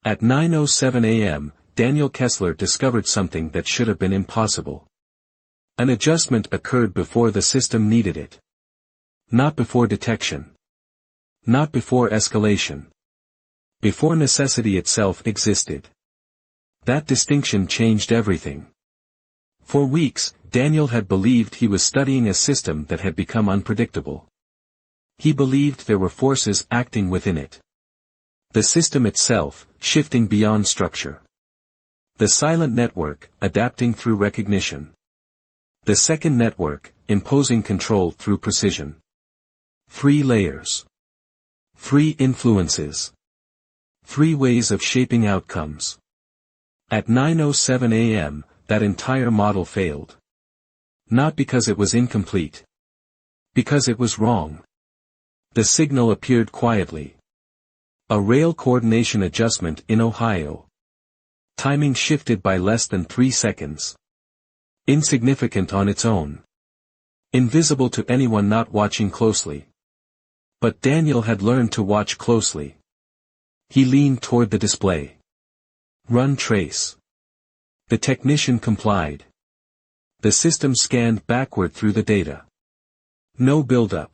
At 9:07 a.m., Daniel Kessler discovered something that should have been impossible. An adjustment occurred before the system needed it. Not before detection. Not before escalation. Before necessity itself existed. That distinction changed everything. For weeks, Daniel had believed he was studying a system that had become unpredictable. He believed there were forces acting within it. The system itself, shifting beyond structure. The silent network, adapting through recognition. The second network, imposing control through precision. 3 layers. 3 influences. 3 ways of shaping outcomes. At 9:07 a.m., that entire model failed. Not because it was incomplete. Because it was wrong. The signal appeared quietly. A rail coordination adjustment in Ohio. Timing shifted by less than 3 seconds. Insignificant on its own. Invisible to anyone not watching closely. But Daniel had learned to watch closely. He leaned toward the display. Run trace. The technician complied. The system scanned backward through the data. No buildup.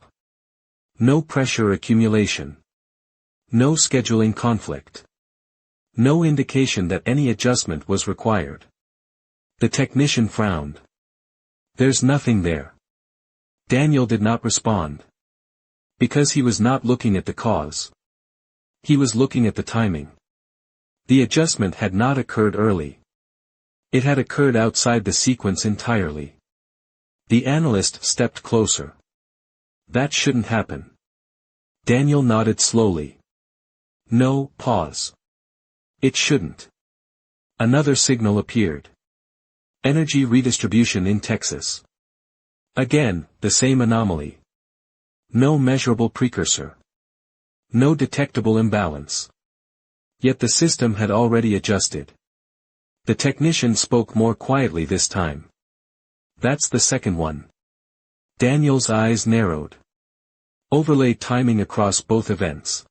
No pressure accumulation. No scheduling conflict. No indication that any adjustment was required. The technician frowned. There's nothing there. Daniel did not respond. Because he was not looking at the cause. He was looking at the timing. The adjustment had not occurred early. It had occurred outside the sequence entirely. The analyst stepped closer. That shouldn't happen. Daniel nodded slowly. No, pause. It shouldn't. Another signal appeared. Energy redistribution in Texas. Again, the same anomaly. No measurable precursor. No detectable imbalance. Yet the system had already adjusted. The technician spoke more quietly this time. That's the second one. Daniel's eyes narrowed. Overlay timing across both events.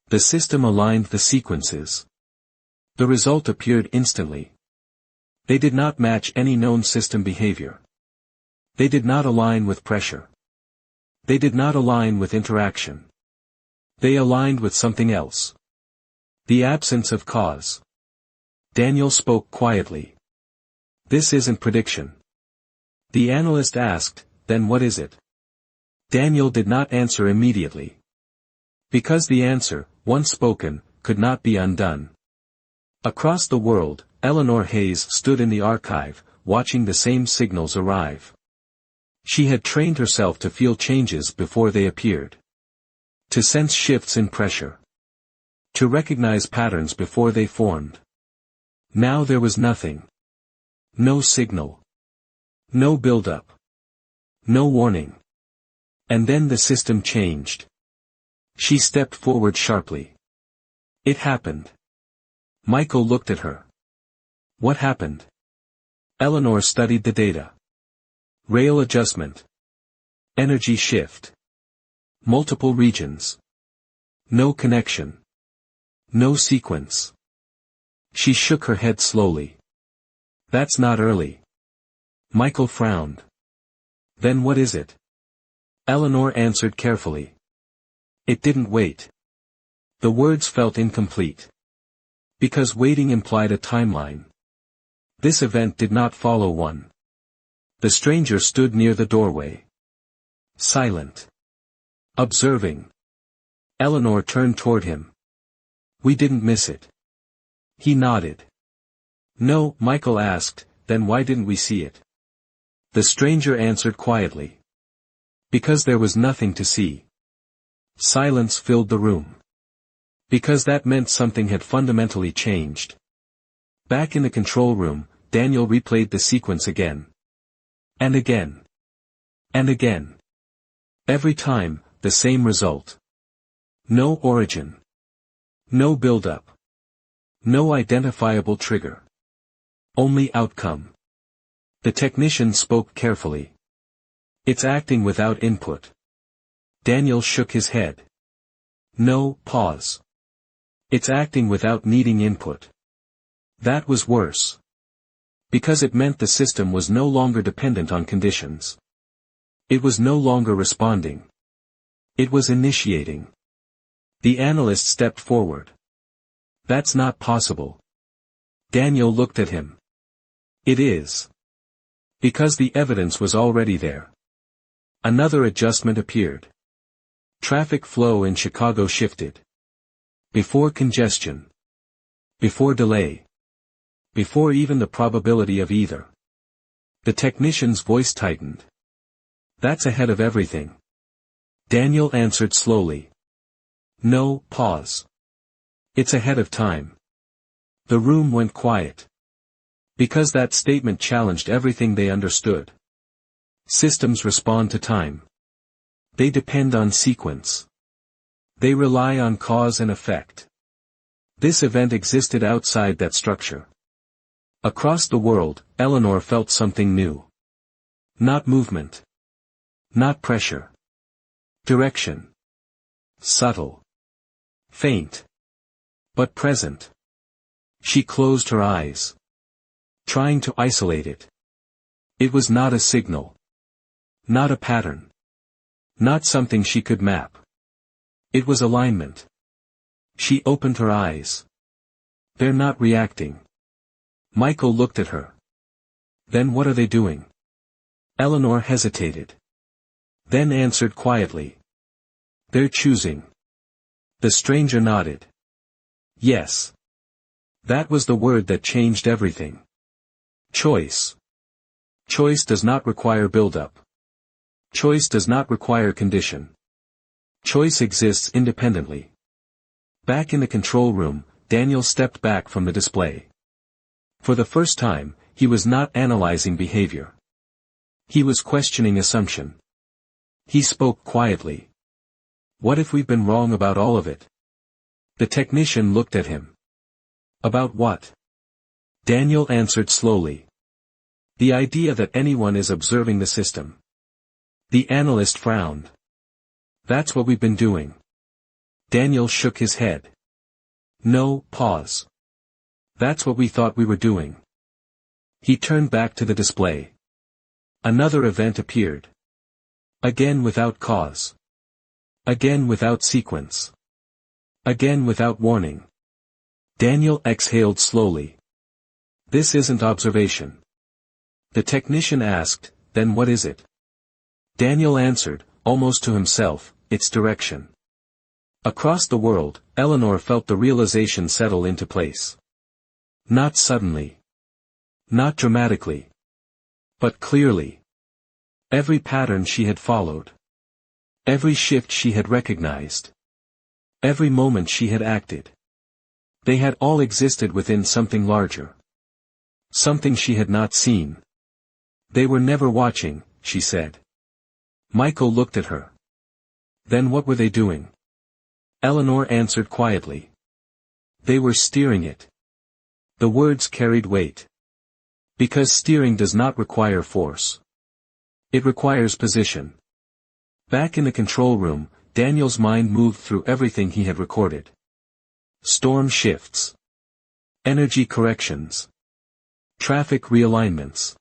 The system aligned the sequences. The result appeared instantly. They did not match any known system behavior. They did not align with pressure. They did not align with interaction. They aligned with something else. The absence of cause. Daniel spoke quietly. This isn't prediction. The analyst asked, then what is it? Daniel did not answer immediately. Because the answer, once spoken, could not be undone. Across the world, Eleanor Hayes stood in the archive, watching the same signals arrive. She had trained herself to feel changes before they appeared. To sense shifts in pressure. To recognize patterns before they formed. Now there was nothing. No signal. No build-up. No warning. And then the system changed. She stepped forward sharply. It happened. Michael looked at her. What happened? Eleanor studied the data. Rail adjustment. Energy shift. Multiple regions. No connection. No sequence. She shook her head slowly. That's not early. Michael frowned. Then what is it? Eleanor answered carefully. It didn't wait. The words felt incomplete. Because waiting implied a timeline. This event did not follow one. The stranger stood near the doorway. Silent. Observing. Eleanor turned toward him. We didn't miss it. He nodded. No, Michael asked, then why didn't we see it? The stranger answered quietly. Because there was nothing to see. Silence filled the room. Because that meant something had fundamentally changed. Back in the control room, Daniel replayed the sequence again. And again. And again. Every time, the same result. No origin. No build-up. No identifiable trigger. Only outcome. The technician spoke carefully. It's acting without input. Daniel shook his head. No, pause. It's acting without needing input. That was worse. Because it meant the system was no longer dependent on conditions. It was no longer responding. It was initiating. The analyst stepped forward. That's not possible. Daniel looked at him. It is. Because the evidence was already there. Another adjustment appeared. Traffic flow in Chicago shifted. Before congestion. Before delay. Before even the probability of either. The technician's voice tightened. That's ahead of everything. Daniel answered slowly. No, pause. It's ahead of time. The room went quiet. Because that statement challenged everything they understood. Systems respond to time. They depend on sequence. They rely on cause and effect. This event existed outside that structure. Across the world, Eleanor felt something new. Not movement. Not pressure. Direction. Subtle. Faint. But present. She closed her eyes. Trying to isolate it. It was not a signal. Not a pattern. Not something she could map. It was alignment. She opened her eyes. They're not reacting. Michael looked at her. Then what are they doing? Eleanor hesitated. Then answered quietly. They're choosing. The stranger nodded. Yes. That was the word that changed everything. Choice. Choice does not require build-up. Choice does not require condition. Choice exists independently. Back in the control room, Daniel stepped back from the display. For the first time, he was not analyzing behavior. He was questioning assumption. He spoke quietly. What if we've been wrong about all of it? The technician looked at him. About what? Daniel answered slowly. The idea that anyone is observing the system. The analyst frowned. That's what we've been doing. Daniel shook his head. No, pause. That's what we thought we were doing. He turned back to the display. Another event appeared. Again without cause. Again without sequence. Again without warning. Daniel exhaled slowly. This isn't observation. The technician asked, then what is it? Daniel answered, almost to himself, it's direction. Across the world, Eleanor felt the realization settle into place. Not suddenly. Not dramatically. But clearly. Every pattern she had followed. Every shift she had recognized. Every moment she had acted. They had all existed within something larger. Something she had not seen. They were never watching, she said. Michael looked at her. Then what were they doing? Eleanor answered quietly. They were steering it. The words carried weight. Because steering does not require force. It requires position. Back in the control room, Daniel's mind moved through everything he had recorded. Storm shifts. Energy corrections. Traffic realignments.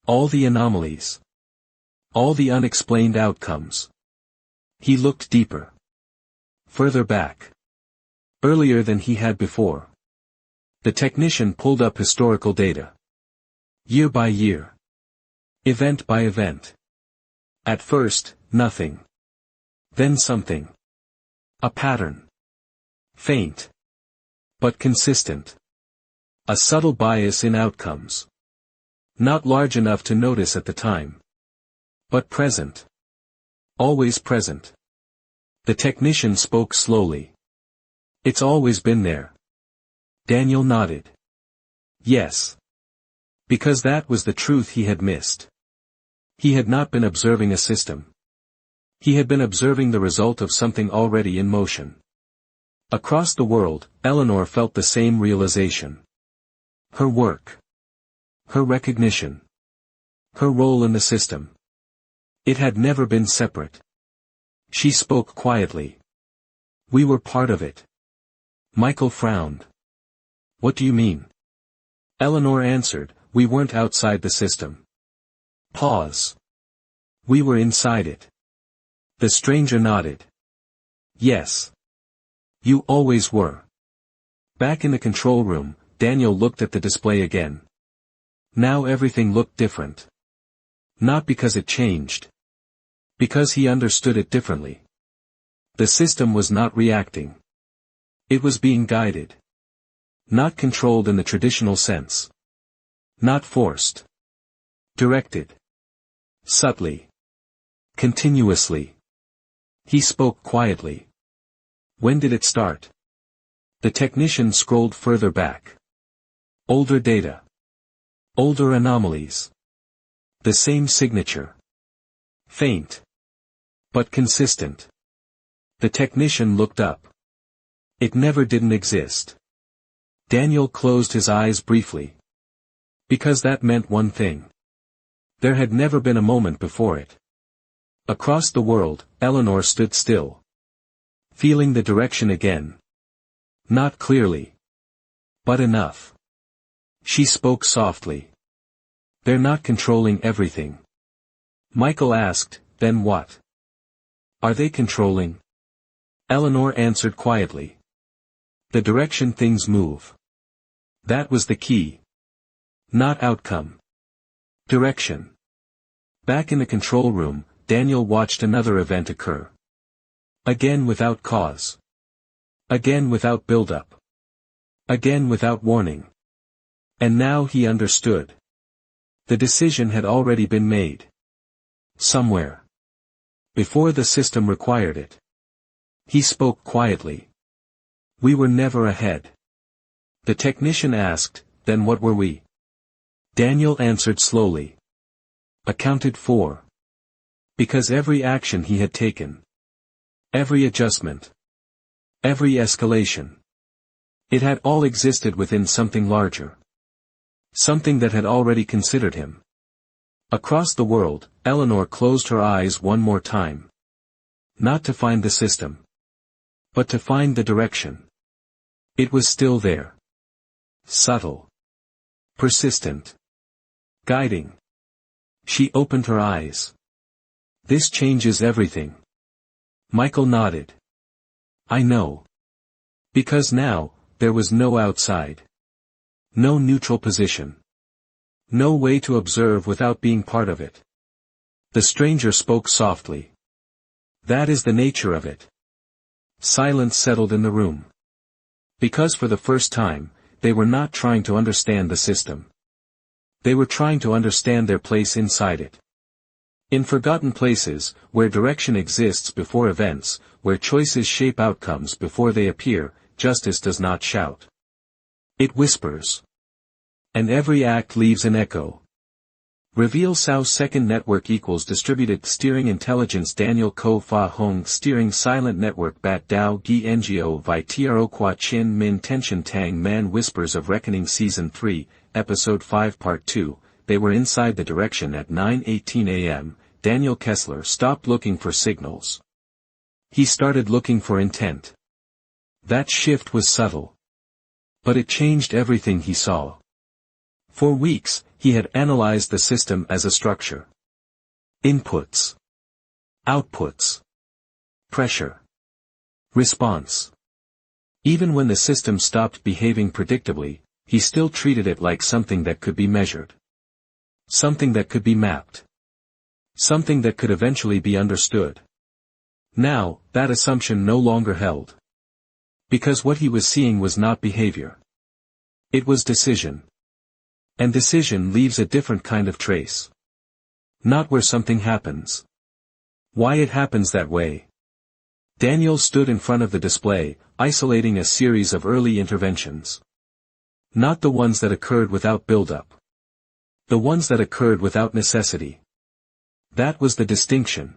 All the anomalies. All the unexplained outcomes. He looked deeper. Further back. Earlier than he had before. The technician pulled up historical data. Year by year. Event by event. At first, nothing. Then something. A pattern. Faint. But consistent. A subtle bias in outcomes. Not large enough to notice at the time. But present. Always present. The technician spoke slowly. It's always been there. Daniel nodded. Yes. Because that was the truth he had missed. He had not been observing a system. He had been observing the result of something already in motion. Across the world, Eleanor felt the same realization. Her work. Her recognition. Her role in the system. It had never been separate. She spoke quietly. We were part of it. Michael frowned. What do you mean? Eleanor answered, we weren't outside the system. Pause. We were inside it. The stranger nodded. Yes. You always were. Back in the control room, Daniel looked at the display again. Now everything looked different. Not because it changed. Because he understood it differently. The system was not reacting. It was being guided. Not controlled in the traditional sense. Not forced. Directed. Subtly. Continuously. He spoke quietly. When did it start? The technician scrolled further back. Older data. Older anomalies. The same signature. Faint. But consistent. The technician looked up. It never didn't exist. Daniel closed his eyes briefly. Because that meant one thing. There had never been a moment before it. Across the world, Eleanor stood still. Feeling the direction again. Not clearly. But enough. She spoke softly. They're not controlling everything. Michael asked, then what? Are they controlling? Eleanor answered quietly. The direction things move. That was the key. Not outcome. Direction. Back in the control room, Daniel watched another event occur. Again without cause. Again without build-up. Again without warning. And now he understood. The decision had already been made. Somewhere. Before the system required it. He spoke quietly. We were never ahead. The technician asked, then what were we? Daniel answered slowly. Accounted for. Because every action he had taken. Every adjustment. Every escalation. It had all existed within something larger. Something that had already considered him. Across the world, Eleanor closed her eyes one more time. Not to find the system. But to find the direction. It was still there. Subtle. Persistent. Guiding. She opened her eyes. This changes everything. Michael nodded. I know. Because now, there was no outside. No neutral position. No way to observe without being part of it. The stranger spoke softly. That is the nature of it. Silence settled in the room. Because for the first time, they were not trying to understand the system. They were trying to understand their place inside it. In forgotten places, where direction exists before events, where choices shape outcomes before they appear, justice does not shout. It whispers. And every act leaves an echo. Reveal Sao Second Network equals Distributed Steering Intelligence Daniel Ko Fa Hong Steering Silent Network Bat Dao Gi Ngo Vi Tro Qua Chin Min Tension Tang Man Whispers of Reckoning Season 3, Episode 5 Part 2. They were inside the direction at 9:18 a.m. Daniel Kessler stopped looking for signals. He started looking for intent. That shift was subtle. But it changed everything he saw. For weeks, he had analyzed the system as a structure. Inputs. Outputs. Pressure. Response. Even when the system stopped behaving predictably, he still treated it like something that could be measured. Something that could be mapped. Something that could eventually be understood. Now, that assumption no longer held. Because what he was seeing was not behavior. It was decision. And decision leaves a different kind of trace. Not where something happens. Why it happens that way. Daniel stood in front of the display, isolating a series of early interventions. Not the ones that occurred without build-up. The ones that occurred without necessity. That was the distinction.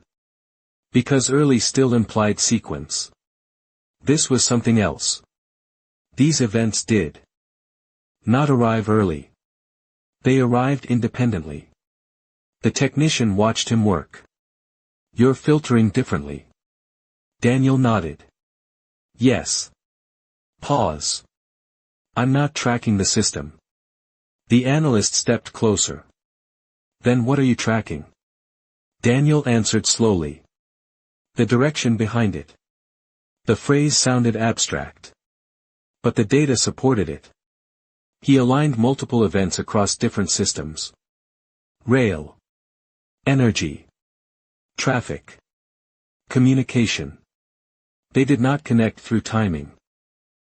Because early still implied sequence. This was something else. These events did not arrive early. They arrived independently. The technician watched him work. You're filtering differently. Daniel nodded. Yes. Pause. I'm not tracking the system. The analyst stepped closer. Then what are you tracking? Daniel answered slowly. The direction behind it. The phrase sounded abstract. But the data supported it. He aligned multiple events across different systems. Rail. Energy. Traffic. Communication. They did not connect through timing.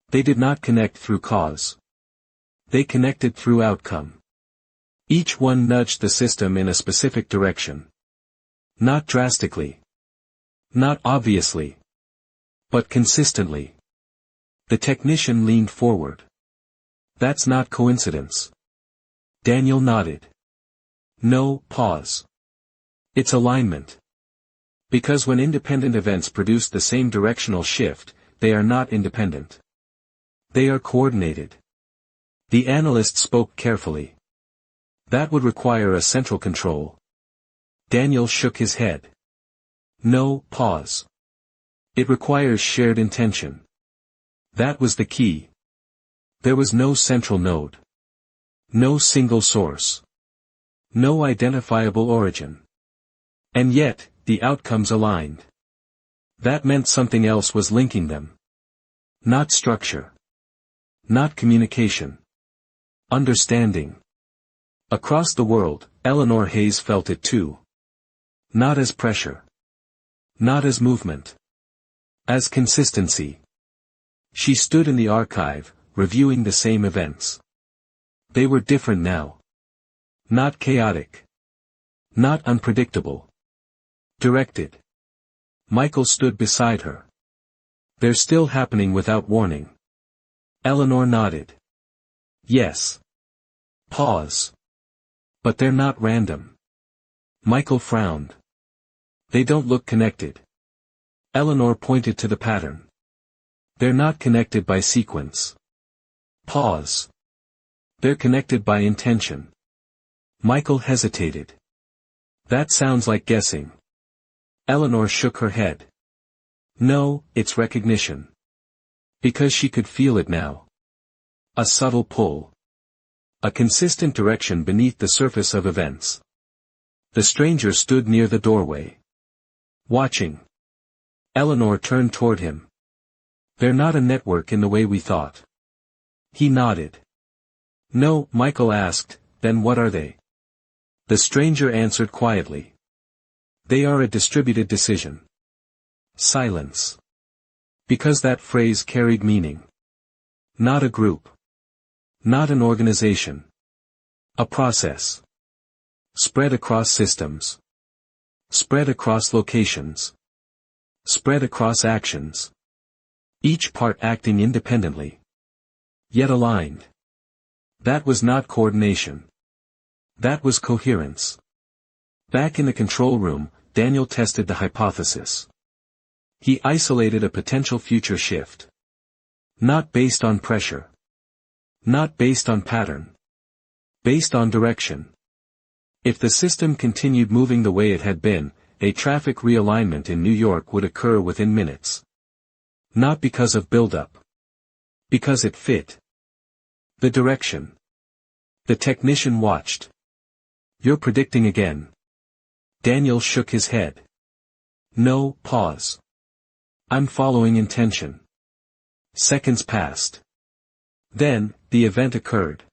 They did not connect through cause. They connected through outcome. Each one nudged the system in a specific direction. Not drastically. Not obviously. But consistently. The technician leaned forward. That's not coincidence. Daniel nodded. No, pause. It's alignment. Because when independent events produce the same directional shift, they are not independent. They are coordinated. The analyst spoke carefully. That would require a central control. Daniel shook his head. No, pause. It requires shared intention. That was the key. There was no central node. No single source. No identifiable origin. And yet, the outcomes aligned. That meant something else was linking them. Not structure. Not communication. Understanding. Across the world, Eleanor Hayes felt it too. Not as pressure. Not as movement. As consistency. She stood in the archive, reviewing the same events. They were different now. Not chaotic. Not unpredictable. Directed. Michael stood beside her. They're still happening without warning. Eleanor nodded. Yes. Pause. But they're not random. Michael frowned. They don't look connected. Eleanor pointed to the pattern. They're not connected by sequence. Pause. They're connected by intention. Michael hesitated. That sounds like guessing. Eleanor shook her head. No, it's recognition. Because she could feel it now. A subtle pull. A consistent direction beneath the surface of events. The stranger stood near the doorway. Watching. Eleanor turned toward him. They're not a network in the way we thought. He nodded. No, Michael asked, then what are they? The stranger answered quietly. They are a distributed decision. Silence. Because that phrase carried meaning. Not a group. Not an organization. A process. Spread across systems. Spread across locations. Spread across actions. Each part acting independently. Yet aligned. That was not coordination. That was coherence. Back in the control room, Daniel tested the hypothesis. He isolated a potential future shift. Not based on pressure. Not based on pattern. Based on direction. If the system continued moving the way it had been, a traffic realignment in New York would occur within minutes. Not because of buildup. Because it fit. The direction. The technician watched. You're predicting again. Daniel shook his head. No, pause. I'm following intention. Seconds passed. Then, the event occurred.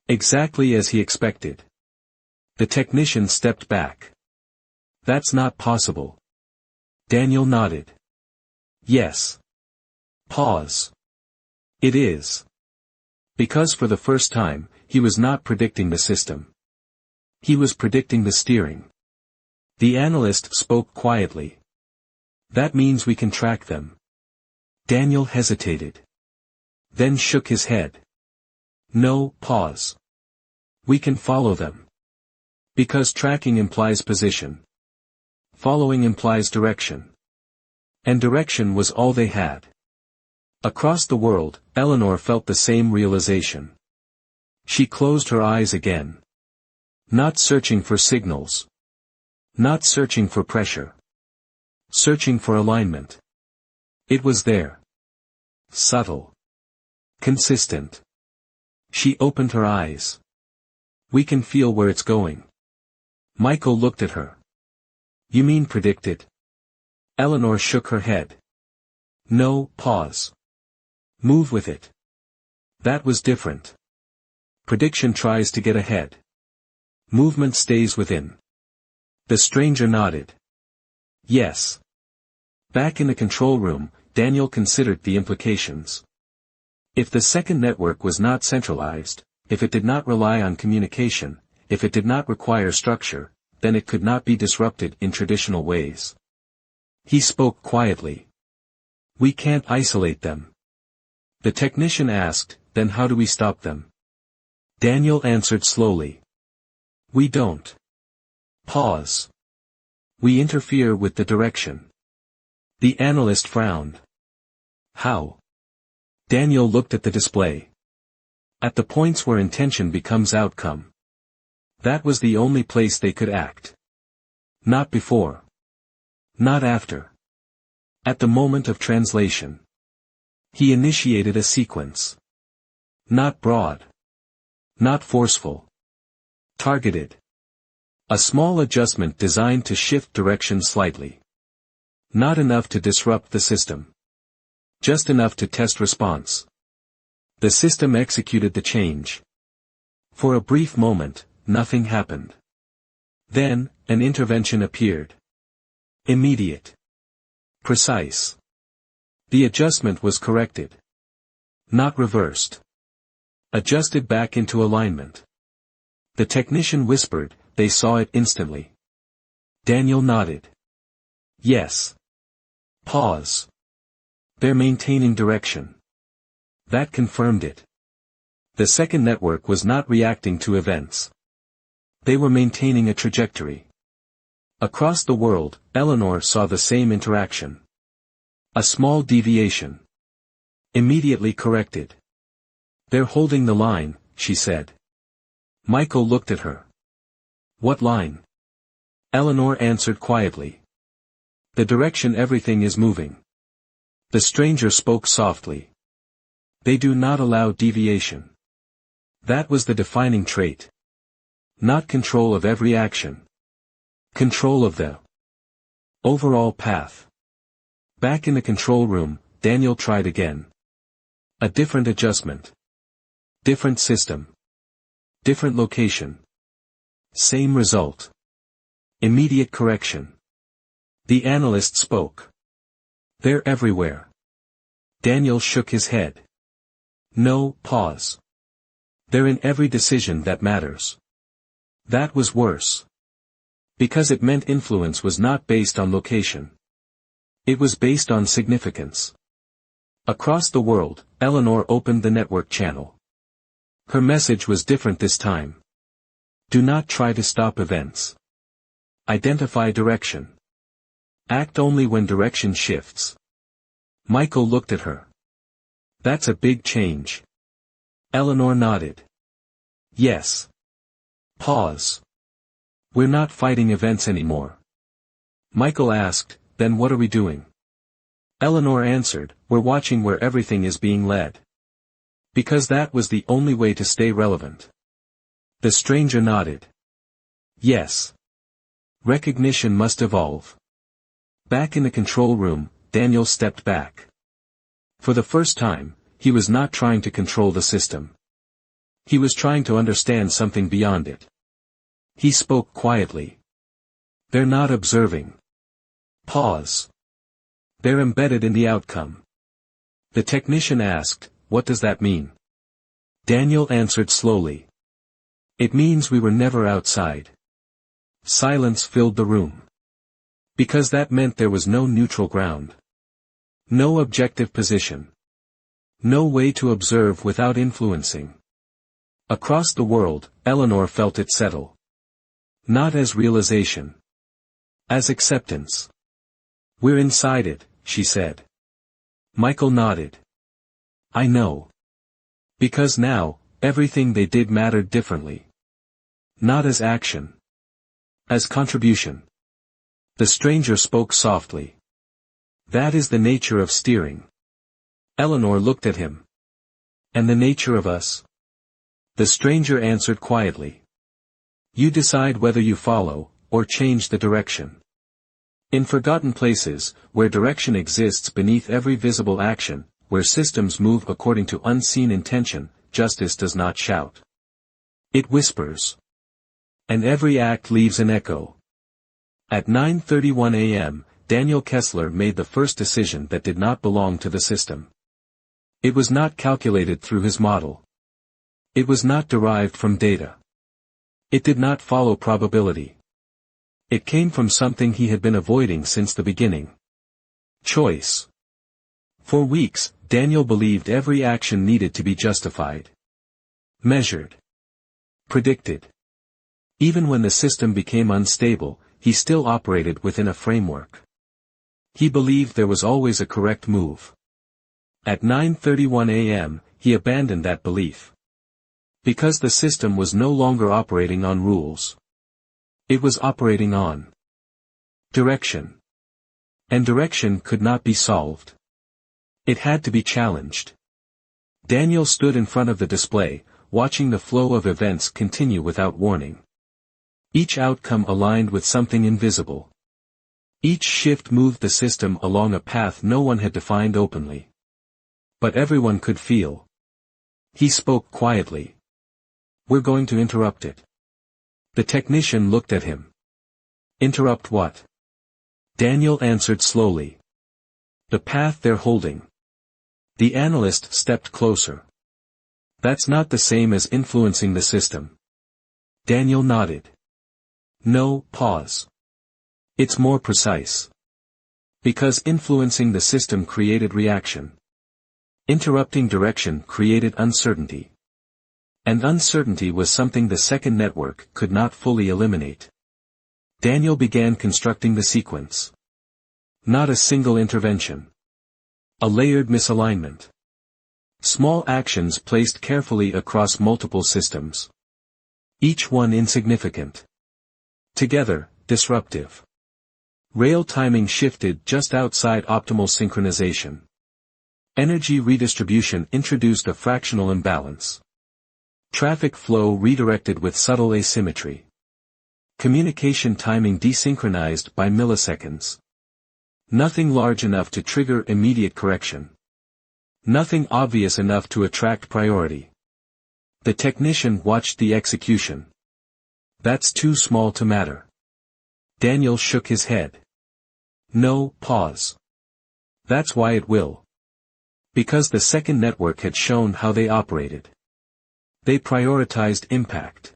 Exactly as he expected. The technician stepped back. That's not possible. Daniel nodded. Yes. Pause. It is. Because for the first time, he was not predicting the system. He was predicting the steering. The analyst spoke quietly. That means we can track them. Daniel hesitated. Then shook his head. No, pause. We can follow them. Because tracking implies position. Following implies direction. And direction was all they had. Across the world, Eleanor felt the same realization. She closed her eyes again. Not searching for signals. Not searching for pressure. Searching for alignment. It was there. Subtle. Consistent. She opened her eyes. We can feel where it's going. Michael looked at her. You mean predicted? Eleanor shook her head. No, pause. Move with it. That was different. Prediction tries to get ahead. Movement stays within. The stranger nodded. Yes. Back in the control room, Daniel considered the implications. If the second network was not centralized, if it did not rely on communication, if it did not require structure, then it could not be disrupted in traditional ways. He spoke quietly. We can't isolate them. The technician asked, then how do we stop them? Daniel answered slowly. We don't. Pause. We interfere with the direction. The analyst frowned. How? Daniel looked at the display. At the points where intention becomes outcome. That was the only place they could act. Not before. Not after. At the moment of translation. He initiated a sequence. Not broad. Not forceful. Targeted. A small adjustment designed to shift direction slightly. Not enough to disrupt the system. Just enough to test response. The system executed the change. For a brief moment, nothing happened. Then, an intervention appeared. Immediate. Precise. The adjustment was corrected. Not reversed. Adjusted back into alignment. The technician whispered, they saw it instantly. Daniel nodded. Yes. Pause. They're maintaining direction. That confirmed it. The second network was not reacting to events. They were maintaining a trajectory. Across the world, Eleanor saw the same interaction. A small deviation. Immediately corrected. They're holding the line, she said. Michael looked at her. What line? Eleanor answered quietly. The direction everything is moving. The stranger spoke softly. They do not allow deviation. That was the defining trait. Not control of every action. Control of the overall path. Back in the control room, Daniel tried again. A different adjustment. Different system. Different location. Same result. Immediate correction. The analyst spoke. They're everywhere. Daniel shook his head. No, pause. They're in every decision that matters. That was worse. Because it meant influence was not based on location. It was based on significance. Across the world, Eleanor opened the network channel. Her message was different this time. Do not try to stop events. Identify direction. Act only when direction shifts. Michael looked at her. That's a big change. Eleanor nodded. Yes. Pause. We're not fighting events anymore. Michael asked, then what are we doing? Eleanor answered, we're watching where everything is being led. Because that was the only way to stay relevant. The stranger nodded. Yes. Recognition must evolve. Back in the control room, Daniel stepped back. For the first time, he was not trying to control the system. He was trying to understand something beyond it. He spoke quietly. They're not observing. Pause. They're embedded in the outcome. The technician asked, what does that mean? Daniel answered slowly. It means we were never outside. Silence filled the room. Because that meant there was no neutral ground. No objective position. No way to observe without influencing. Across the world, Eleanor felt it settle. Not as realization. As acceptance. We're inside it, she said. Michael nodded. I know. Because now, everything they did mattered differently. Not as action. As contribution. The stranger spoke softly. That is the nature of steering. Eleanor looked at him. And the nature of us? The stranger answered quietly. You decide whether you follow, or change the direction. In forgotten places, where direction exists beneath every visible action, where systems move according to unseen intention, justice does not shout. It whispers. And every act leaves an echo. At 9:31 a.m., Daniel Kessler made the first decision that did not belong to the system. It was not calculated through his model. It was not derived from data. It did not follow probability. It came from something he had been avoiding since the beginning. Choice. For weeks, Daniel believed every action needed to be justified. Measured. Predicted. Even when the system became unstable, he still operated within a framework. He believed there was always a correct move. At 9:31 a.m., he abandoned that belief. Because the system was no longer operating on rules. It was operating on direction. And direction could not be solved. It had to be challenged. Daniel stood in front of the display, watching the flow of events continue without warning. Each outcome aligned with something invisible. Each shift moved the system along a path no one had defined openly. But everyone could feel. He spoke quietly. We're going to interrupt it. The technician looked at him. Interrupt what? Daniel answered slowly. The path they're holding. The analyst stepped closer. That's not the same as influencing the system. Daniel nodded. No, pause. It's more precise. Because influencing the system created reaction. Interrupting direction created uncertainty. And uncertainty was something the second network could not fully eliminate. Daniel began constructing the sequence. Not a single intervention. A layered misalignment. Small actions placed carefully across multiple systems. Each one insignificant. Together, disruptive. Rail timing shifted just outside optimal synchronization. Energy redistribution introduced a fractional imbalance. Traffic flow redirected with subtle asymmetry. Communication timing desynchronized by milliseconds. Nothing large enough to trigger immediate correction. Nothing obvious enough to attract priority. The technician watched the execution. That's too small to matter. Daniel shook his head. No, pause. That's why it will. Because the second network had shown how they operated. They prioritized impact.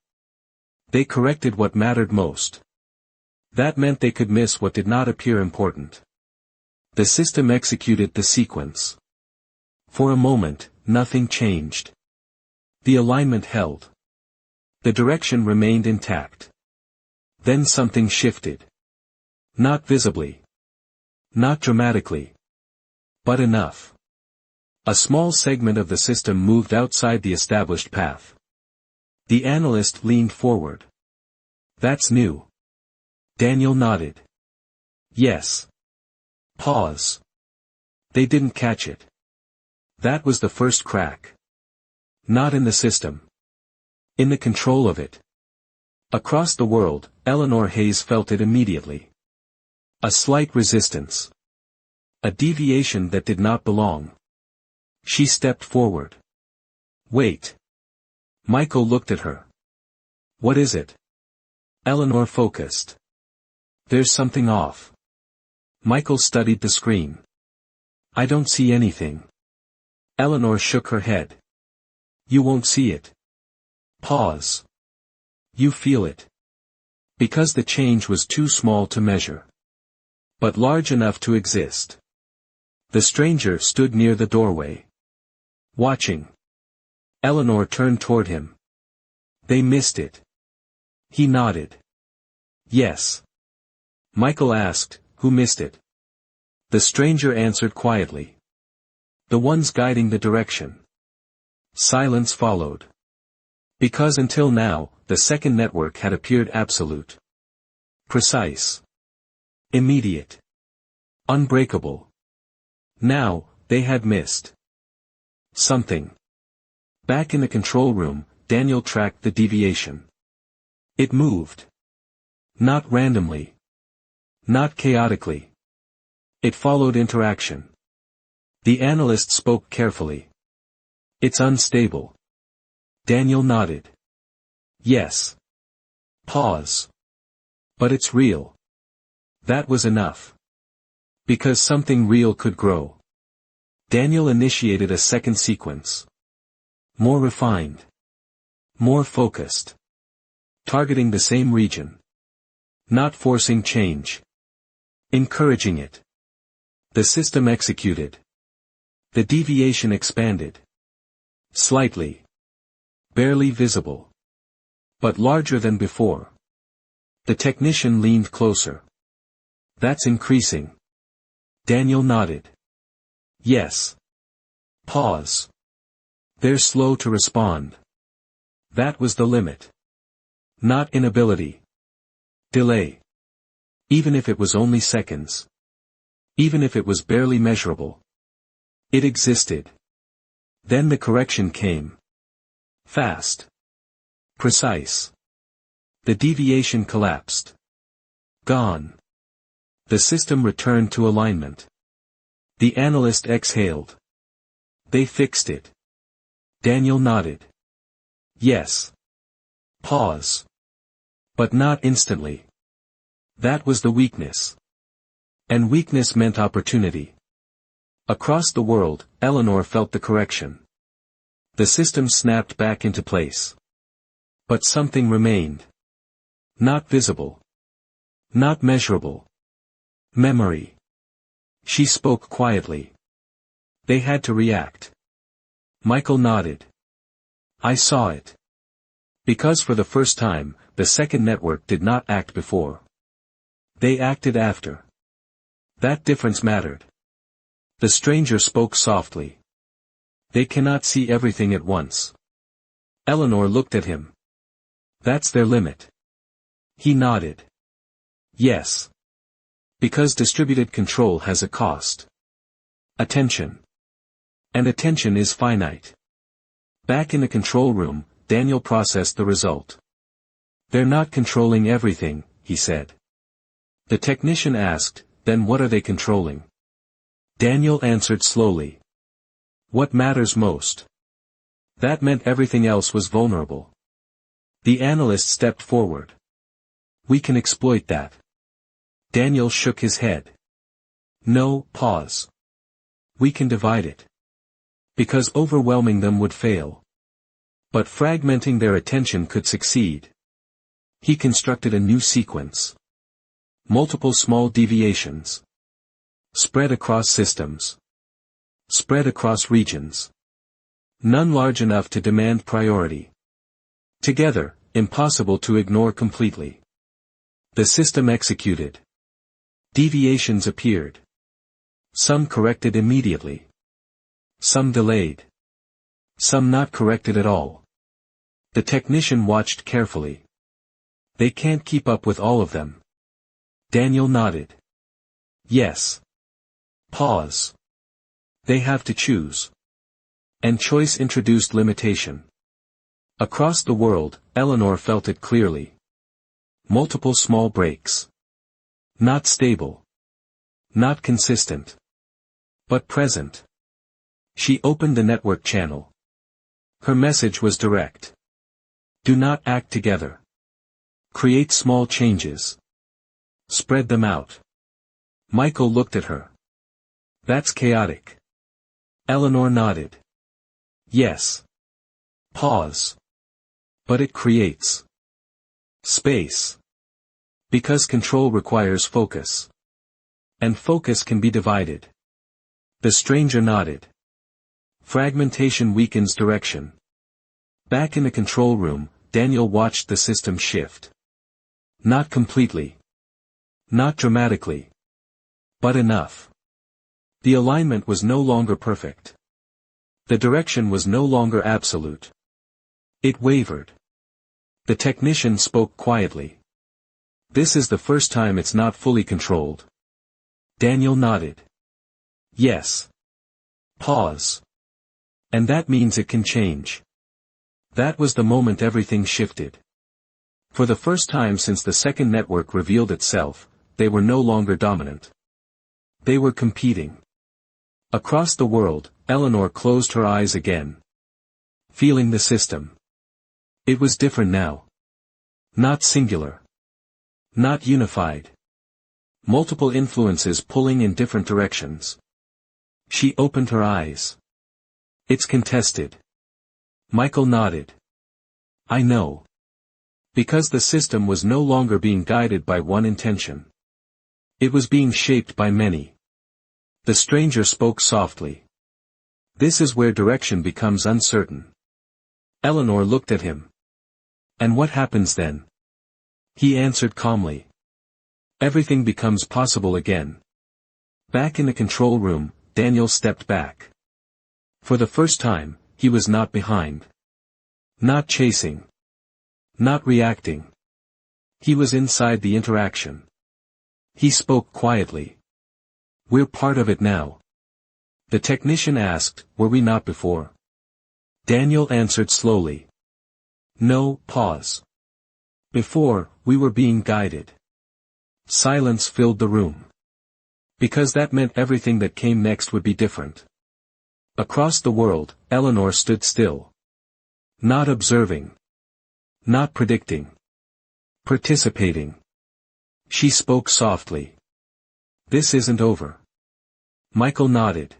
They corrected what mattered most. That meant they could miss what did not appear important. The system executed the sequence. For a moment, nothing changed. The alignment held. The direction remained intact. Then something shifted. Not visibly. Not dramatically. But enough. A small segment of the system moved outside the established path. The analyst leaned forward. That's new. Daniel nodded. Yes. Pause. They didn't catch it. That was the first crack. Not in the system. In the control of it. Across the world, Eleanor Hayes felt it immediately. A slight resistance. A deviation that did not belong. She stepped forward. Wait. Michael looked at her. What is it? Eleanor focused. There's something off. Michael studied the screen. I don't see anything. Eleanor shook her head. You won't see it. Pause. You feel it. Because the change was too small to measure. But large enough to exist. The stranger stood near the doorway. Watching. Eleanor turned toward him. They missed it. He nodded. Yes. Michael asked, who missed it? The stranger answered quietly. The ones guiding the direction. Silence followed. Because until now, the second network had appeared absolute. Precise. Immediate. Unbreakable. Now, they had missed something. Back in the control room, Daniel tracked the deviation. It moved. Not randomly. Not chaotically. It followed interaction. The analyst spoke carefully. It's unstable. Daniel nodded. Yes. Pause. But it's real. That was enough. Because something real could grow. Daniel initiated a second sequence. More refined. More focused. Targeting the same region. Not forcing change. Encouraging it. The system executed. The deviation expanded. Slightly. Barely visible. But larger than before. The technician leaned closer. That's increasing. Daniel nodded. Yes. Pause. They're slow to respond. That was the limit. Not inability. Delay. Even if it was only seconds. Even if it was barely measurable. It existed. Then the correction came. Fast. Precise. The deviation collapsed. Gone. The system returned to alignment. The analyst exhaled. They fixed it. Daniel nodded. Yes. Pause. But not instantly. That was the weakness. And weakness meant opportunity. Across the world, Eleanor felt the correction. The system snapped back into place. But something remained. Not visible. Not measurable. Memory. She spoke quietly. They had to react. Michael nodded. I saw it. Because for the first time, the second network did not act before. They acted after. That difference mattered. The stranger spoke softly. They cannot see everything at once. Eleanor looked at him. That's their limit. He nodded. Yes. Because distributed control has a cost. Attention. And attention is finite. Back in the control room, Daniel processed the result. They're not controlling everything, he said. The technician asked, then what are they controlling? Daniel answered slowly. What matters most? That meant everything else was vulnerable. The analyst stepped forward. We can exploit that. Daniel shook his head. No, pause. We can divide it. Because overwhelming them would fail. But fragmenting their attention could succeed. He constructed a new sequence. Multiple small deviations. Spread across systems. Spread across regions. None large enough to demand priority. Together, impossible to ignore completely. The system executed. Deviations appeared. Some corrected immediately. Some delayed. Some not corrected at all. The technician watched carefully. They can't keep up with all of them. Daniel nodded. Yes. Pause. They have to choose. And choice introduced limitation. Across the world, Eleanor felt it clearly. Multiple small breaks. Not stable. Not consistent. But present. She opened the network channel. Her message was direct. Do not act together. Create small changes. Spread them out. Michael looked at her. That's chaotic. Eleanor nodded. Yes. Pause. But it creates space. Because control requires focus. And focus can be divided. The stranger nodded. Fragmentation weakens direction. Back in the control room, Daniel watched the system shift. Not completely. Not dramatically. But enough. The alignment was no longer perfect. The direction was no longer absolute. It wavered. The technician spoke quietly. This is the first time it's not fully controlled. Daniel nodded. Yes. Pause. And that means it can change. That was the moment everything shifted. For the first time since the second network revealed itself, they were no longer dominant. They were competing. Across the world, Eleanor closed her eyes again. Feeling the system. It was different now. Not singular. Not unified. Multiple influences pulling in different directions. She opened her eyes. It's contested. Michael nodded. I know. Because the system was no longer being guided by one intention. It was being shaped by many. The stranger spoke softly. This is where direction becomes uncertain. Eleanor looked at him. And what happens then? He answered calmly. Everything becomes possible again. Back in the control room, Daniel stepped back. For the first time, he was not behind. Not chasing. Not reacting. He was inside the interaction. He spoke quietly. We're part of it now. The technician asked, were we not before? Daniel answered slowly. No, pause. Before, we were being guided. Silence filled the room. Because that meant everything that came next would be different. Across the world, Eleanor stood still. Not observing. Not predicting. Participating. She spoke softly. This isn't over. Michael nodded.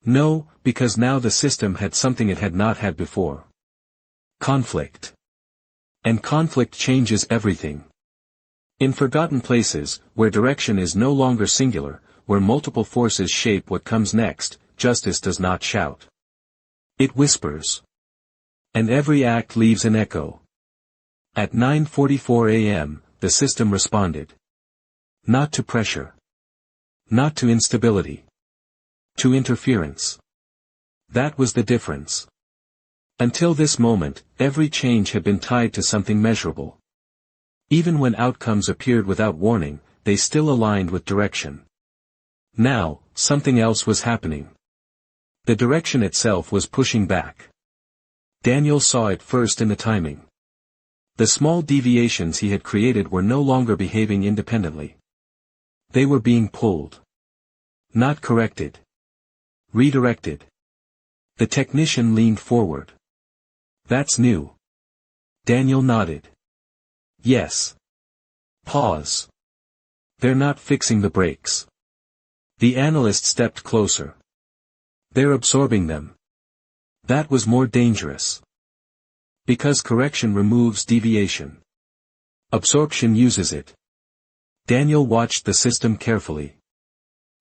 No, because now the system had something it had not had before. Conflict. And conflict changes everything. In forgotten places, where direction is no longer singular, where multiple forces shape what comes next, justice does not shout. It whispers. And every act leaves an echo. At 9:44 a.m., the system responded. Not to pressure. Not to instability. To interference. That was the difference. Until this moment, every change had been tied to something measurable. Even when outcomes appeared without warning, they still aligned with direction. Now, something else was happening. The direction itself was pushing back. Daniel saw it first in the timing. The small deviations he had created were no longer behaving independently. They were being pulled. Not corrected. Redirected. The technician leaned forward. That's new. Daniel nodded. Yes. Pause. They're not fixing the brakes. The analyst stepped closer. They're absorbing them. That was more dangerous. Because correction removes deviation. Absorption uses it. Daniel watched the system carefully.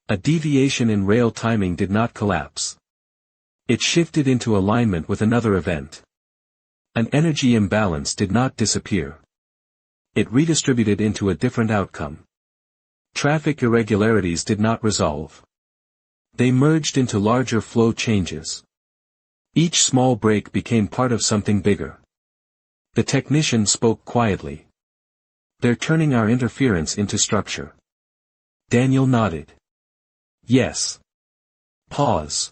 A deviation in rail timing did not collapse. It shifted into alignment with another event. An energy imbalance did not disappear. It redistributed into a different outcome. Traffic irregularities did not resolve. They merged into larger flow changes. Each small break became part of something bigger. The technician spoke quietly. They're turning our interference into structure. Daniel nodded. Yes. Pause.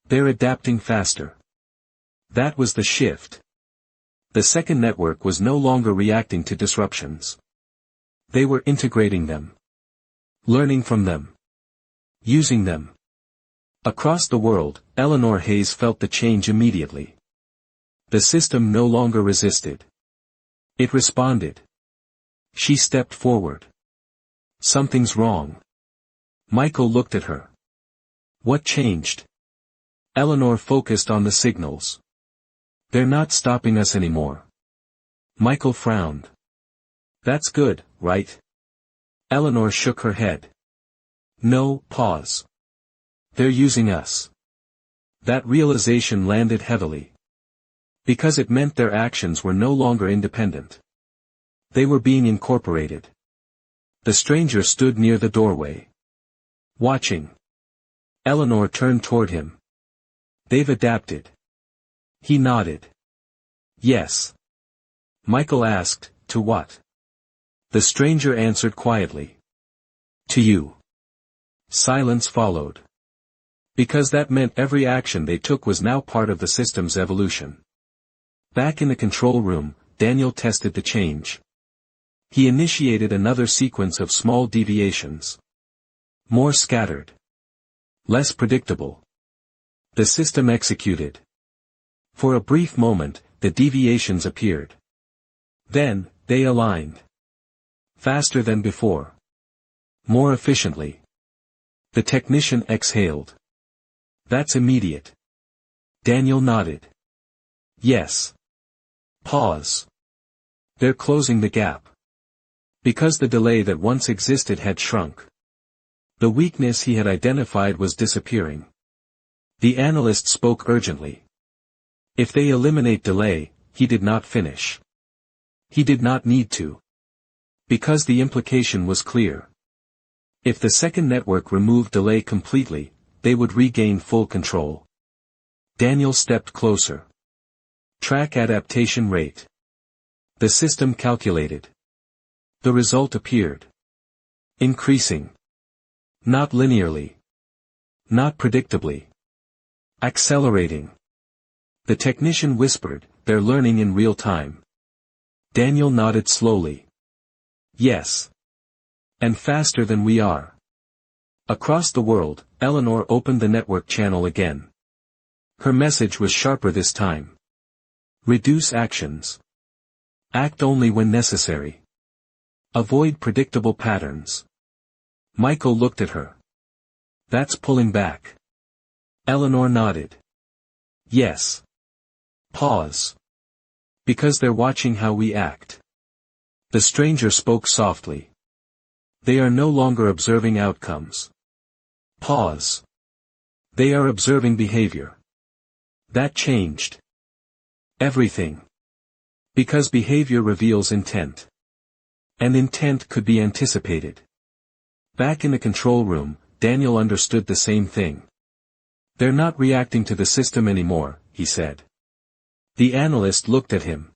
They're adapting faster. That was the shift. The second network was no longer reacting to disruptions. They were integrating them. Learning from them. Using them. Across the world, Eleanor Hayes felt the change immediately. The system no longer resisted. It responded. She stepped forward. Something's wrong. Michael looked at her. What changed? Eleanor focused on the signals. They're not stopping us anymore. Michael frowned. That's good, right? Eleanor shook her head. No, pause. They're using us. That realization landed heavily. Because it meant their actions were no longer independent. They were being incorporated. The stranger stood near the doorway. Watching. Eleanor turned toward him. They've adapted. He nodded. Yes. Michael asked, to what? The stranger answered quietly. To you. Silence followed. Because that meant every action they took was now part of the system's evolution. Back in the control room, Daniel tested the change. He initiated another sequence of small deviations. More scattered. Less predictable. The system executed. For a brief moment, the deviations appeared. Then, they aligned. Faster than before. More efficiently. The technician exhaled. That's immediate. Daniel nodded. Yes. Pause. They're closing the gap. Because the delay that once existed had shrunk. The weakness he had identified was disappearing. The analyst spoke urgently. If they eliminate delay, he did not finish. He did not need to. Because the implication was clear. If the second network removed delay completely, they would regain full control. Daniel stepped closer. Track adaptation rate. The system calculated. The result appeared. Increasing. Not linearly. Not predictably. Accelerating. The technician whispered, "They're learning in real time." Daniel nodded slowly. Yes. And faster than we are. Across the world, Eleanor opened the network channel again. Her message was sharper this time. Reduce actions. Act only when necessary. Avoid predictable patterns. Michael looked at her. That's pulling back. Eleanor nodded. Yes. Pause. Because they're watching how we act. The stranger spoke softly. They are no longer observing outcomes. Pause. They are observing behavior. That changed. Everything. Because behavior reveals intent. And intent could be anticipated. Back in the control room, Daniel understood the same thing. They're not reacting to the system anymore, he said. The analyst looked at him.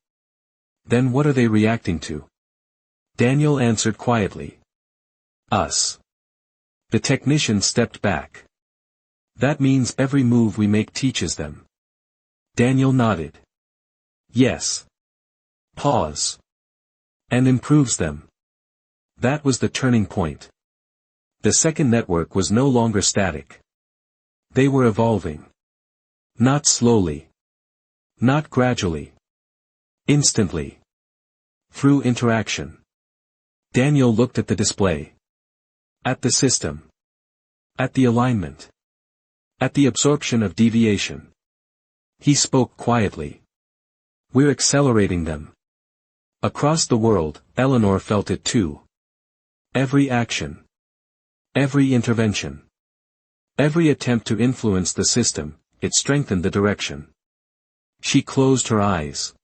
Then what are they reacting to? Daniel answered quietly. Us. The technician stepped back. That means every move we make teaches them. Daniel nodded. Yes. Pause. And improves them. That was the turning point. The second network was no longer static. They were evolving. Not slowly. Not gradually. Instantly. Through interaction. Daniel looked at the display. At the system. At the alignment. At the absorption of deviation. He spoke quietly. We're accelerating them. Across the world, Eleanor felt it too. Every action. Every intervention. Every attempt to influence the system, it strengthened the direction. She closed her eyes.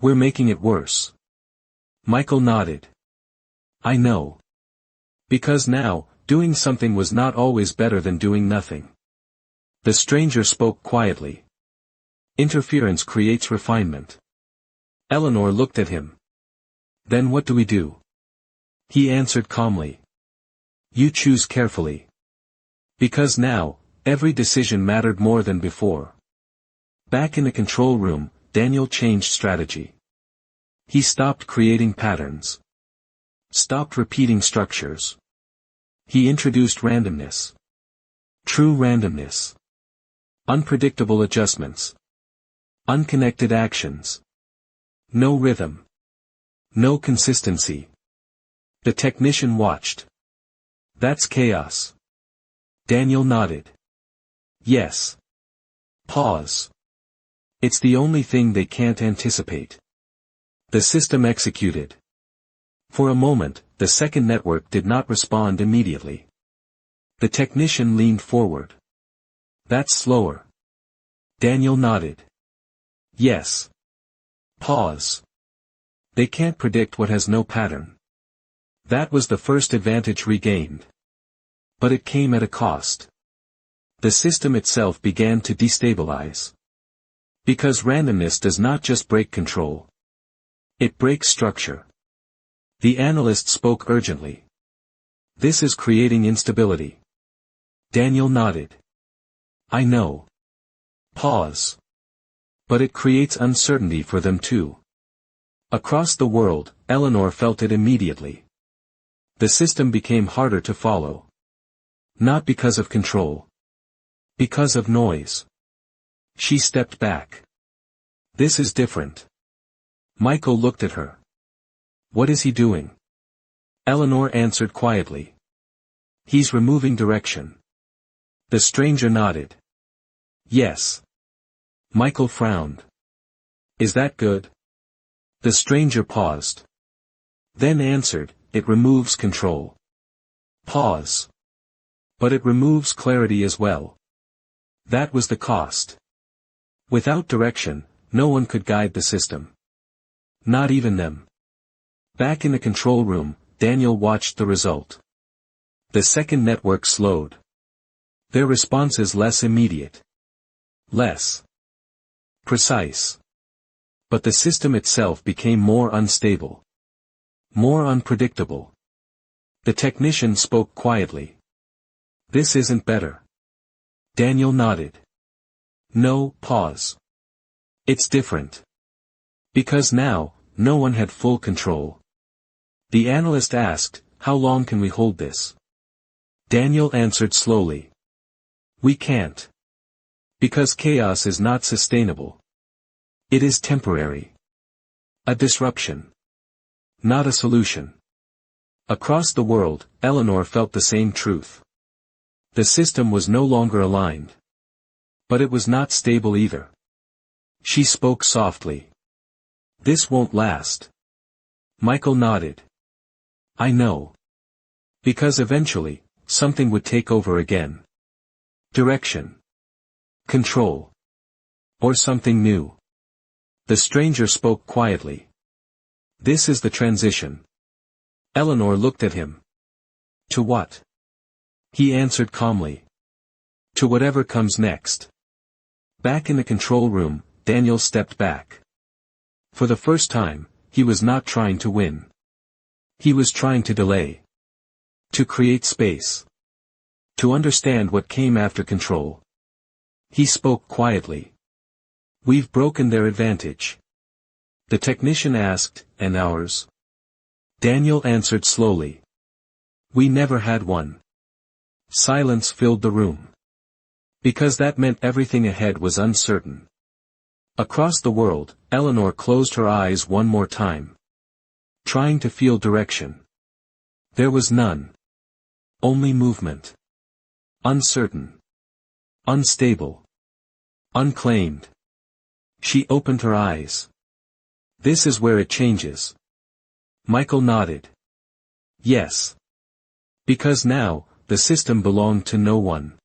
We're making it worse. Michael nodded. I know. Because now, doing something was not always better than doing nothing. The stranger spoke quietly. Interference creates refinement. Eleanor looked at him. Then what do we do? He answered calmly. You choose carefully. Because now, every decision mattered more than before. Back in the control room, Daniel changed strategy. He stopped creating patterns. Stopped repeating structures. He introduced randomness. True randomness. Unpredictable adjustments. Unconnected actions. No rhythm. No consistency. The technician watched. That's chaos. Daniel nodded. Yes. Pause. It's the only thing they can't anticipate. The system executed. For a moment, the second network did not respond immediately. The technician leaned forward. That's slower. Daniel nodded. Yes. Pause. They can't predict what has no pattern. That was the first advantage regained. But it came at a cost. The system itself began to destabilize. Because randomness does not just break control. It breaks structure. The analyst spoke urgently. This is creating instability. Daniel nodded. I know. Pause. But it creates uncertainty for them too. Across the world, Eleanor felt it immediately. The system became harder to follow. Not because of control. Because of noise. She stepped back. This is different. Michael looked at her. What is he doing? Eleanor answered quietly. He's removing direction. The stranger nodded. Yes. Michael frowned. Is that good? The stranger paused. Then answered, it removes control. Pause. But it removes clarity as well. That was the cost. Without direction, no one could guide the system. Not even them. Back in the control room, Daniel watched the result. The second network slowed. Their responses less immediate. Less precise. But the system itself became more unstable. More unpredictable. The technician spoke quietly. This isn't better. Daniel nodded. No, pause. It's different. Because now, no one had full control. The analyst asked, how long can we hold this? Daniel answered slowly. We can't. Because chaos is not sustainable. It is temporary. A disruption. Not a solution. Across the world, Eleanor felt the same truth. The system was no longer aligned. But it was not stable either. She spoke softly. This won't last. Michael nodded. I know. Because eventually, something would take over again. Direction. Control. Or something new. The stranger spoke quietly. This is the transition. Eleanor looked at him. To what? He answered calmly. To whatever comes next. Back in the control room, Daniel stepped back. For the first time, he was not trying to win. He was trying to delay. To create space. To understand what came after control. He spoke quietly. We've broken their advantage. The technician asked, and ours? Daniel answered slowly. We never had one. Silence filled the room. Because that meant everything ahead was uncertain. Across the world, Eleanor closed her eyes one more time. Trying to feel direction. There was none. Only movement. Uncertain. Unstable. Unclaimed. She opened her eyes. This is where it changes. Michael nodded. Yes. Because now, the system belonged to no one.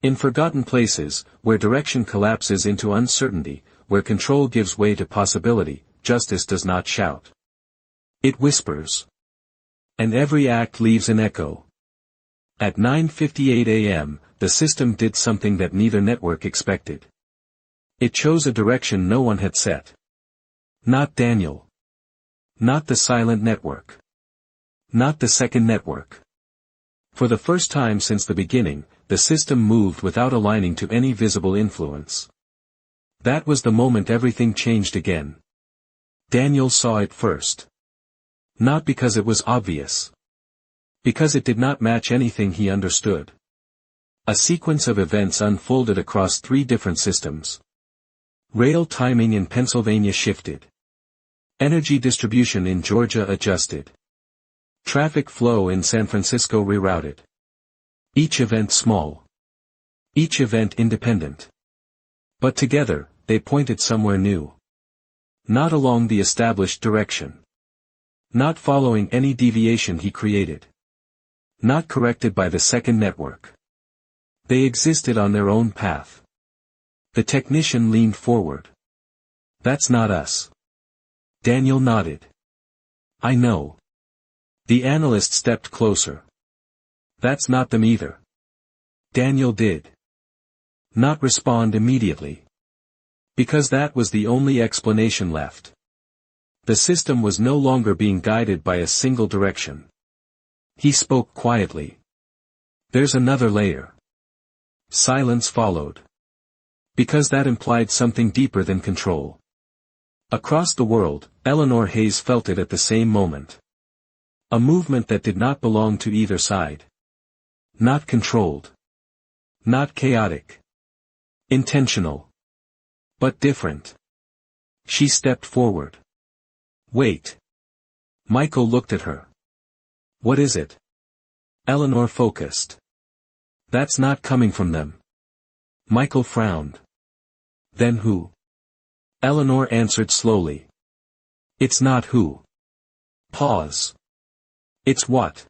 In forgotten places, where direction collapses into uncertainty, where control gives way to possibility, justice does not shout. It whispers. And every act leaves an echo. At 9:58 a.m., the system did something that neither network expected. It chose a direction no one had set. Not Daniel. Not the silent network. Not the second network. For the first time since the beginning, the system moved without aligning to any visible influence. That was the moment everything changed again. Daniel saw it first. Not because it was obvious. Because it did not match anything he understood. A sequence of events unfolded across 3 different systems. Rail timing in Pennsylvania shifted. Energy distribution in Georgia adjusted. Traffic flow in San Francisco rerouted. Each event small. Each event independent. But together, they pointed somewhere new. Not along the established direction. Not following any deviation he created. Not corrected by the second network. They existed on their own path. The technician leaned forward. That's not us. Daniel nodded. I know. The analyst stepped closer. That's not them either. Daniel did not respond immediately. Because that was the only explanation left. The system was no longer being guided by a single direction. He spoke quietly. There's another layer. Silence followed. Because that implied something deeper than control. Across the world, Eleanor Hayes felt it at the same moment. A movement that did not belong to either side. Not controlled. Not chaotic. Intentional. But different. She stepped forward. Wait. Michael looked at her. What is it? Eleanor focused. That's not coming from them. Michael frowned. Then who? Eleanor answered slowly. It's not who. Pause. It's what?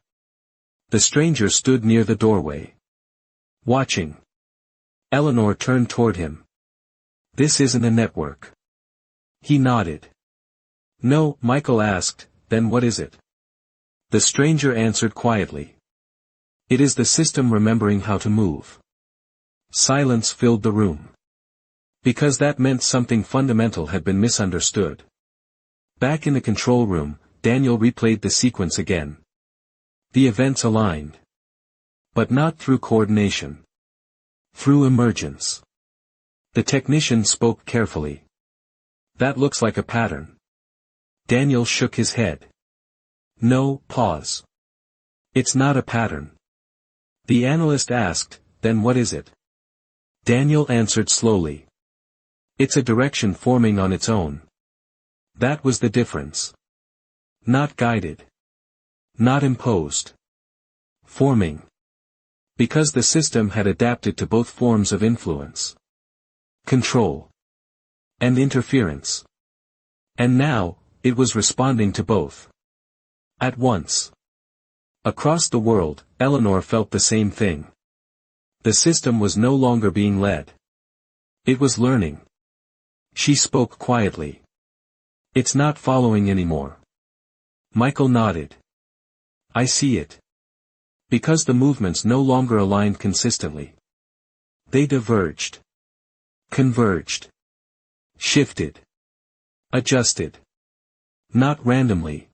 The stranger stood near the doorway. Watching. Eleanor turned toward him. This isn't a network. He nodded. No, Michael asked, then what is it? The stranger answered quietly. It is the system remembering how to move. Silence filled the room. Because that meant something fundamental had been misunderstood. Back in the control room, Daniel replayed the sequence again. The events aligned. But not through coordination. Through emergence. The technician spoke carefully. That looks like a pattern. Daniel shook his head. No, pause. It's not a pattern. The analyst asked, then what is it? Daniel answered slowly. It's a direction forming on its own. That was the difference. Not guided. Not imposed. Forming. Because the system had adapted to both forms of influence. Control. And interference. And now, it was responding to both. At once. Across the world, Eleanor felt the same thing. The system was no longer being led. It was learning. She spoke quietly. It's not following anymore. Michael nodded. I see it. Because the movements no longer aligned consistently. They diverged. Converged. Shifted. Adjusted. Not randomly.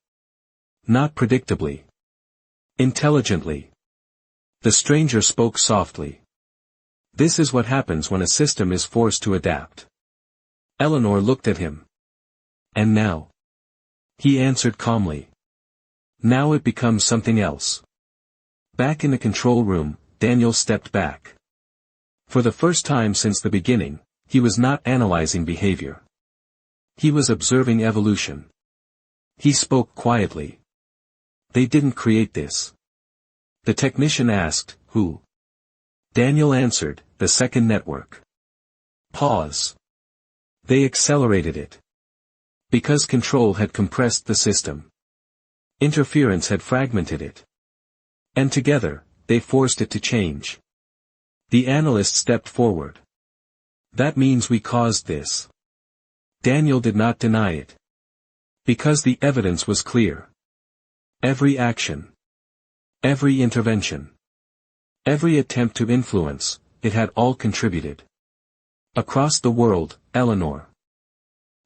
Not predictably. Intelligently. The stranger spoke softly. This is what happens when a system is forced to adapt. Eleanor looked at him. And now? He answered calmly. Now it becomes something else. Back in the control room, Daniel stepped back. For the first time since the beginning, he was not analyzing behavior. He was observing evolution. He spoke quietly. They didn't create this. The technician asked, who? Daniel answered, the second network. Pause. They accelerated it. Because control had compressed the system. Interference had fragmented it. And together, they forced it to change. The analyst stepped forward. That means we caused this. Daniel did not deny it. Because the evidence was clear. Every action. Every intervention. Every attempt to influence, it had all contributed. Across the world, Eleanor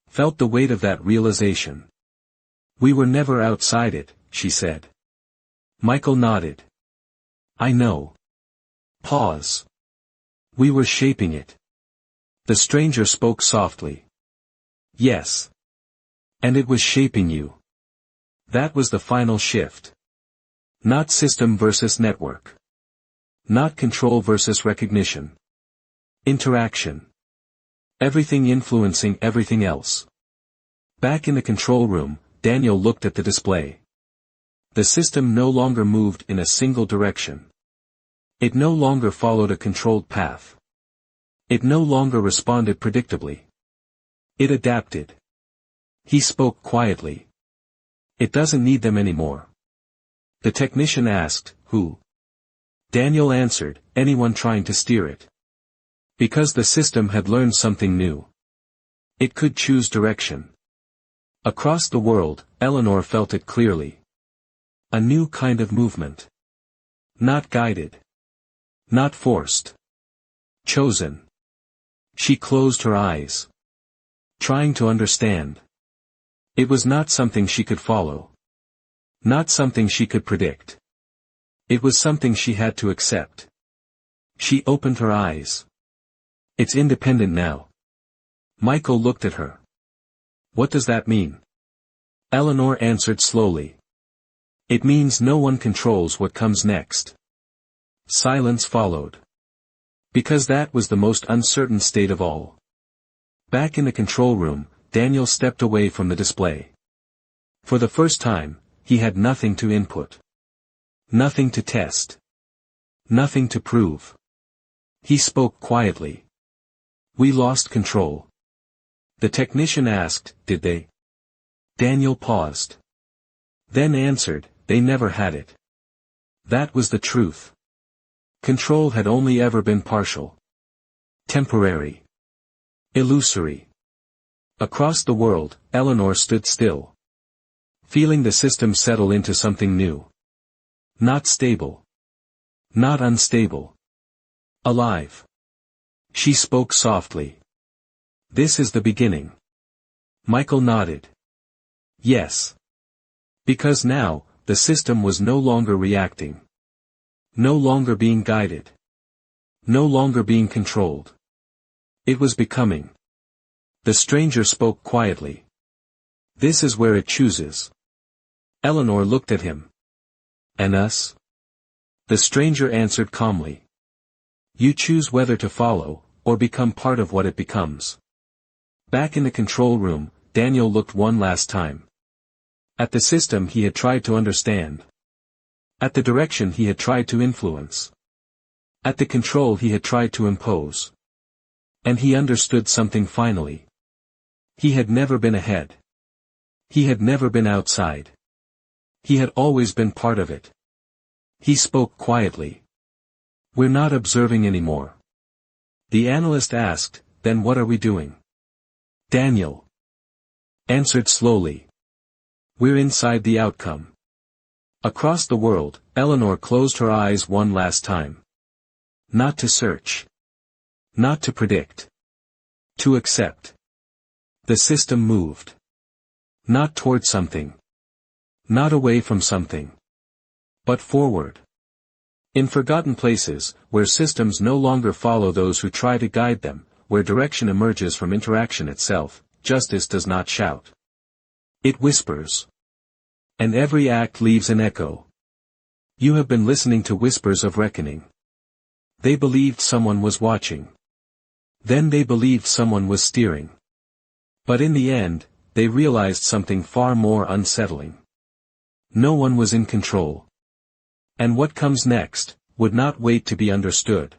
felt the weight of that realization. We were never outside it, she said. Michael nodded. I know. Pause. We were shaping it. The stranger spoke softly. Yes. And it was shaping you. That was the final shift. Not system versus network. Not control versus recognition. Interaction. Everything influencing everything else. Back in the control room, Daniel looked at the display. The system no longer moved in a single direction. It no longer followed a controlled path. It no longer responded predictably. It adapted. He spoke quietly. It doesn't need them anymore. The technician asked, who? Daniel answered, anyone trying to steer it. Because the system had learned something new. It could choose direction. Across the world, Eleanor felt it clearly. A new kind of movement. Not guided. Not forced. Chosen. She closed her eyes. Trying to understand. It was not something she could follow. Not something she could predict. It was something she had to accept. She opened her eyes. It's independent now. Michael looked at her. What does that mean? Eleanor answered slowly. It means no one controls what comes next. Silence followed. Because that was the most uncertain state of all. Back in the control room, Daniel stepped away from the display. For the first time, he had nothing to input. Nothing to test. Nothing to prove. He spoke quietly. We lost control. The technician asked, did they? Daniel paused. Then answered, they never had it. That was the truth. Control had only ever been partial. Temporary. Illusory. Across the world, Eleanor stood still. Feeling the system settle into something new. Not stable. Not unstable. Alive. She spoke softly. This is the beginning. Michael nodded. Yes. Because now, the system was no longer reacting. No longer being guided. No longer being controlled. It was becoming. The stranger spoke quietly. This is where it chooses. Eleanor looked at him. And us? The stranger answered calmly. You choose whether to follow, or become part of what it becomes. Back in the control room, Daniel looked one last time. At the system he had tried to understand. At the direction he had tried to influence. At the control he had tried to impose. And he understood something finally. He had never been ahead. He had never been outside. He had always been part of it. He spoke quietly. We're not observing anymore. The analyst asked, then what are we doing? Daniel answered slowly. We're inside the outcome. Across the world, Eleanor closed her eyes one last time. Not to search. Not to predict. To accept. The system moved. Not toward something. Not away from something. But forward. In forgotten places, where systems no longer follow those who try to guide them, where direction emerges from interaction itself, justice does not shout. It whispers. And every act leaves an echo. You have been listening to whispers of reckoning. They believed someone was watching. Then they believed someone was steering. But in the end, they realized something far more unsettling. No one was in control. And what comes next, would not wait to be understood.